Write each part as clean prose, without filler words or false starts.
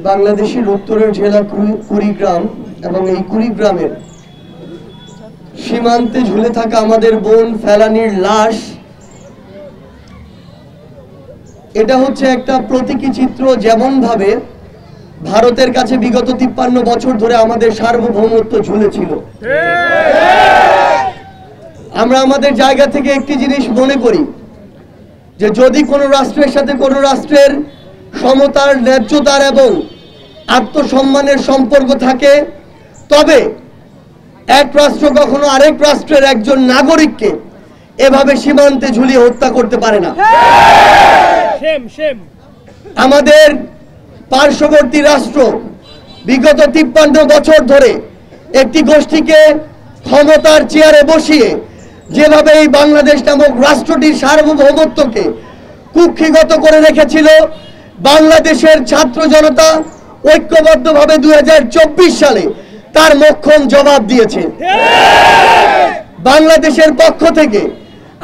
বাংলাদেশের উত্তরের জেলা কুড়িগ্রাম এবং এই কুড়িগ্রামের সীমান্তে ঝুলে থাকা আমাদের বোন ফেলানীর লাশ, এটা হচ্ছে একটা প্রতীকী চিত্র। যেমন ভাবে ভারতের কাছে বিগত 53 বছর ধরে আমাদের সার্বভৌমত্ব ঝুলেছিল, আমরা আমাদের জায়গা থেকে একটি জিনিস মনে করি যে যদি কোনো রাষ্ট্রের সাথে কোনো রাষ্ট্রের সমতার, ন্যায্যতার এবং আত্মসম্মানের সম্পর্ক থাকে, তবে এক রাষ্ট্র কখনো আরেক রাষ্ট্রের একজন নাগরিককে এভাবে সীমান্তে ঝুলিয়ে হত্যা করতে পারে না। আমাদের পার্শ্ববর্তী রাষ্ট্র বিগত 53 বছর ধরে একটি গোষ্ঠীকে ক্ষমতার চেয়ারে বসিয়ে যেভাবে এই বাংলাদেশ নামক রাষ্ট্রটির সার্বভৌমত্বকে কুক্ষিগত করে রেখেছিল, বাংলাদেশের ছাত্র জনতা ঐক্যবদ্ধভাবে 2024 সালে তার মোক্ষম জবাব দিয়েছে। বাংলাদেশের পক্ষ থেকে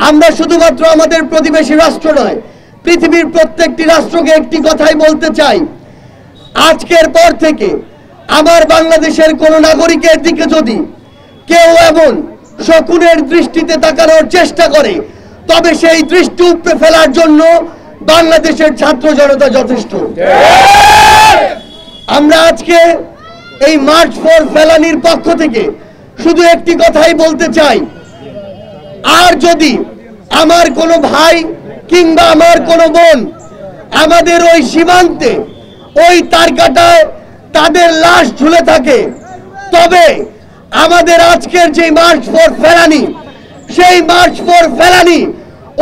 আমরা শুধুমাত্র আমাদের প্রতিবেশী রাষ্ট্র নয়, পৃথিবীর প্রত্যেকটি রাষ্ট্রকে একটি কথাই বলতে চাই, আজকের পর থেকে আমার বাংলাদেশের কোন নাগরিকের দিকে যদি কেউ এমন শকুনের দৃষ্টিতে তাকানোর চেষ্টা করে, তবে সেই দৃষ্টি উপড়ে ফেলার জন্য বাংলাদেশের ছাত্র জনতা যথেষ্ট। আমরা আজকে এই মার্চ ফর ফেলানীর পক্ষ থেকে শুধু একটি কথাই বলতে চাই, আর যদি আমার কোনো ভাই কিংবা আমার কোনো বোন আমাদের ওই সীমান্তে ওই তারকাটায় তাদের লাশ ঝুলে থাকে, তবে আমাদের আজকের যে মার্চ ফর ফেলানী, সেই মার্চ ফর ফেলানী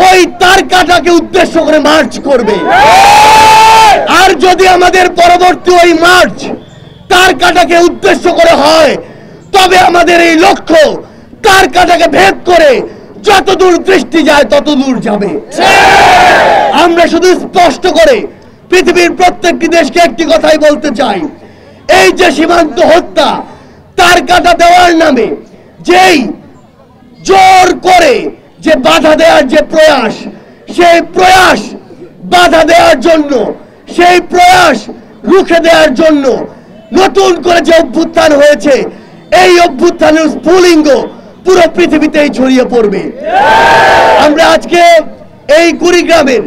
ওই তারকাটাকে উদ্দেশ্য করে মার্চ করবে। আর যদি আমাদের পরবর্তী ওই মার্চ তারকাটাকে উদ্দেশ্য করে হয়, তবে আমাদের এই লক্ষ্য তারকাটাকে ভেদ করে যতদূর দৃষ্টি যায় ততদূর যাবে। আমরা শুধু স্পষ্ট করে পৃথিবীর প্রত্যেকটি দেশকে একটি কথাই বলতে চাই, এই যে সীমান্ত হত্যা, তারকাটা দেওয়ার নামে যেই জোর করে যে বাধা দেওয়ার যে প্রয়াস, সেই প্রয়াস বাধা দেওয়ার জন্য, সেই প্রয়াস রুখে দেওয়ার জন্য নতুন করে যে অভ্যুত্থান হয়েছে, এই অভ্যুত্থানের স্ফুলিঙ্গ পুরো পৃথিবীতেই ছড়িয়ে পড়বে। আমরা আজকে এই কুড়িগ্রামের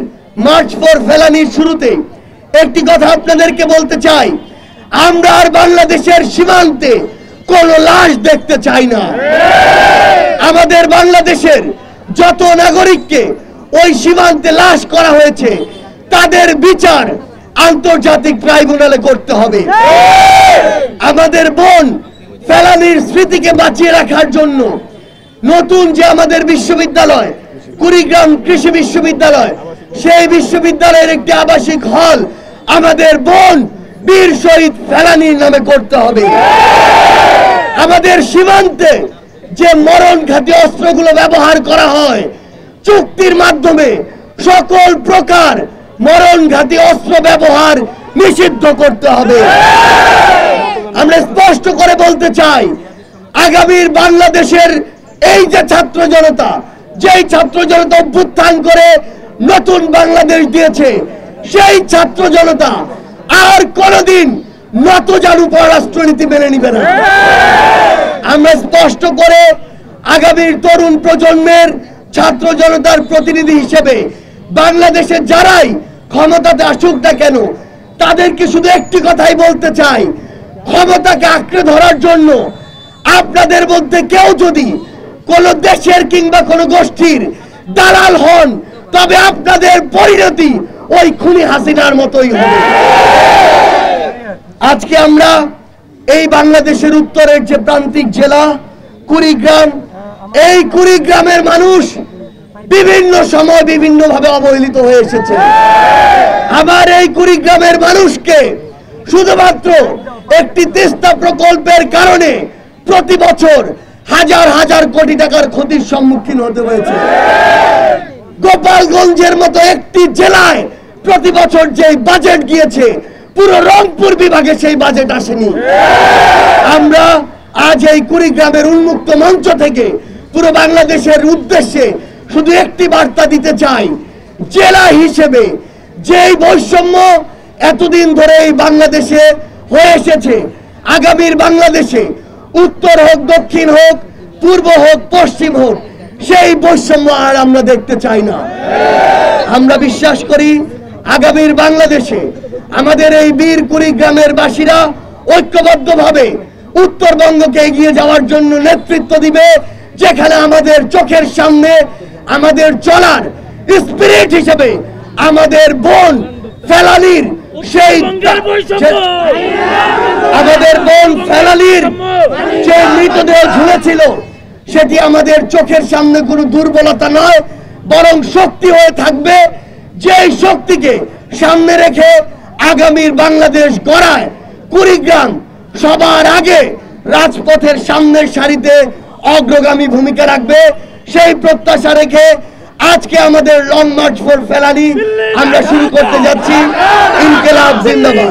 মার্চ ফর ফেলানীর শুরুতে একটি কথা আপনাদেরকে বলতে চাই, আমরা আর বাংলাদেশের সীমান্তে কোন লাশ দেখতে চাই না। আমাদের বাংলাদেশের যত নাগরিককে ওই সীমান্তে লাশ করা হয়েছে, তাদের বিচার আন্তর্জাতিক ট্রাইব্যুনালে করতে হবে। আমাদের বোন ফেলানীর স্মৃতিকে বাঁচিয়ে রাখার জন্য নতুন যে আমাদের বিশ্ববিদ্যালয়, কুড়িগ্রাম কৃষি বিশ্ববিদ্যালয়, সেই বিশ্ববিদ্যালয়ের একটি আবাসিক হল আমাদের বোন বীর শহীদ ফেলানীর নামে করতে হবে। আমাদের সীমান্তে যে মরণঘাতী অস্ত্রগুলো ব্যবহার করা হয়, চুক্তির মাধ্যমে সকল প্রকার মরণঘাতী অস্ত্র ব্যবহার নিষিদ্ধ করতে হবে। আমরা স্পষ্ট করে বলতে চাই, আগামীর বাংলাদেশের এই যে ছাত্র জনতা, যেই ছাত্র জনতা অভ্যুত্থান করে নতুন বাংলাদেশ দিয়েছে, সেই ছাত্র জনতা আর কোনদিন নতজানু পররাষ্ট্রনীতি মেনে নিবে না। আমরা স্পষ্ট করে আগামীর তরুণ প্রজন্মের ছাত্র জনতার প্রতিনিধি হিসেবে বাংলাদেশে যারাই ক্ষমতাতে আসুক না কেন, তাদেরকে শুধু একটি কথাই বলতে চাই, ক্ষমতাকে আঁকড়ে ধরার জন্য আপনাদের মধ্যে কেউ যদি কোন দেশের কিংবা কোন গোষ্ঠীর দালাল হন, তবে আপনাদের পরিণতি ওই খুনি হাসিনার মতোই হবে। আজকে আমরা এই বাংলাদেশের উত্তরের যে প্রান্তিক জেলা কুড়িগ্রাম, এই কুড়িগ্রামের মানুষ বিভিন্ন সময় বিভিন্নভাবে অবহেলিত হয়ে এসেছে। আমার এই কুড়িগ্রামের মানুষকে শুধুমাত্র একটি তিস্তা প্রকল্পের কারণে প্রতি বছর হাজার হাজার কোটি টাকার ক্ষতির সম্মুখীন হতে হয়েছে। গোপালগঞ্জের মতো একটি জেলায় প্রতি বছর যে বাজেট গিয়েছে, পুরো রংপুর বিভাগে সেই বাজেট আসেনি। আমরা আজ এই কুড়িগ্রামের উন্মুক্ত মঞ্চ থেকে পুরো বাংলাদেশের উদ্দেশ্যে শুধু একটি বার্তা দিতে চাই, জেলা হিসেবে যেই বৈষম্য এতদিন ধরে এই বাংলাদেশে হয়ে এসেছে, আগামীর বাংলাদেশে উত্তর হোক, দক্ষিণ হোক, পূর্ব হোক, পশ্চিম হোক, সেই বৈষম্য আর আমরা দেখতে চাই না। আমরা বিশ্বাস করি আগামীর বাংলাদেশে আমাদের এই বীর কুড়িগ্রামের বাসীরা ঐক্যবদ্ধভাবে উত্তরবঙ্গকে এগিয়ে যাওয়ার জন্য নেতৃত্ব দিবে, যেখানে আমাদের চোখের সামনে আমাদের চলার স্পিরিট হিসেবে আমাদের বোন ফেলানীর সেই মৃতদেহ ঝুলেছিল, সেটি আমাদের চোখের সামনে কোনো দুর্বলতা নয়, বরং শক্তি হয়ে থাকবে, যেই শক্তিকে সামনে রেখে আগামীর বাংলাদেশ গড়ায় কুড়িগ্রাম সবার আগে রাজপথের সামনের সারিতে অগ্রগামী ভূমিকা রাখবে। সেই প্রত্যাশা রেখে আজকে আমাদের লং মার্চ ফর ফেলানী আমরা শুরু করতে যাচ্ছি। ইনকিলাব জিন্দাবাদ।